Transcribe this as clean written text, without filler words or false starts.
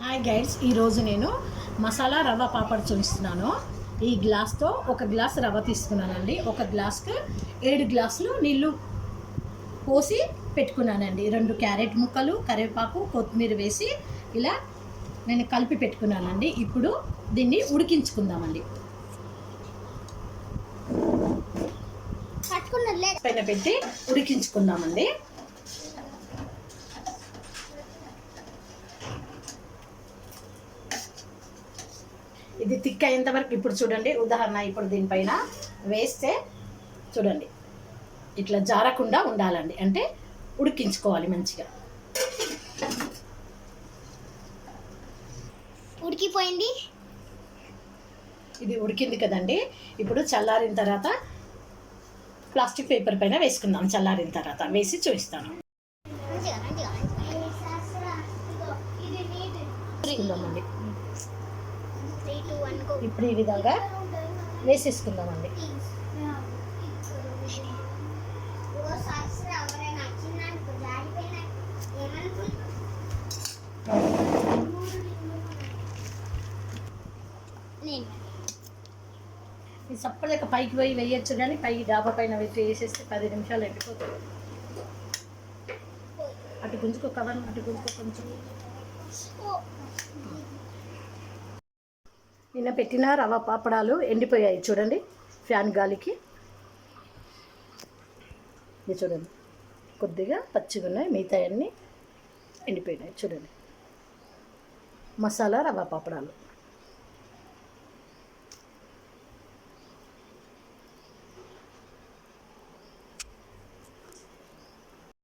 Hi guides, ఈరోజు నేను మసాలా రవ్వ పాపడ్ చూపిస్తున్నాను. ఈ గ్లాస్తో ఒక గ్లాస్ రవ్వ తీసుకున్నానండి. ఒక గ్లాస్కి 7 గ్లాసులు నీళ్ళు పోసి పెట్టుకున్నానండి. 2 క్యారెట్ ముక్కలు, కరివేపాకు, కొత్తిమీర వేసి ఇలా నేను కలిపి పెట్టుకున్నానండి. ఇప్పుడు దీన్ని ఉడికించుకుందామండి. పైన పెట్టి ఉడికించుకుందామండి. ఇది థిక్ అయ్యేంత వరకు ఇప్పుడు చూడండి. ఉదాహరణ ఇప్పుడు దీనిపైన వేస్తే చూడండి, ఇట్లా జారకుండా ఉండాలండి. అంటే ఉడికించుకోవాలి మంచిగా. ఉడికిపోయింది. ఇది ఉడికింది కదండి. ఇప్పుడు చల్లారిన తర్వాత ప్లాస్టిక్ పేపర్ పైన వేసుకుందాం. చల్లారిన తర్వాత వేసి చూపిస్తాను. వేసుకుందామండి. ఇప్పుడు ఈ విధంగా వేసేసుకుందామండి. ఈ సప్పలేక పైకి పోయి వేయచ్చు, కానీ పై డాబా పైన వేసేస్తే 10 నిమిషాలు ఎండిపోతుంది. అటు గుంజుకో, కవర్ అటు గుంజుకో కొంచెం. నిన్న పెట్టిన రవ్వ పాపడాలు ఎండిపోయాయి చూడండి, ఫ్యాన్ గాలికి. ఇది చూడండి, కొద్దిగా పచ్చిగా ఉన్నాయి, మిగతా అన్నీ ఎండిపోయినాయి చూడండి. మసాలా రవ్వ పాపడాలు.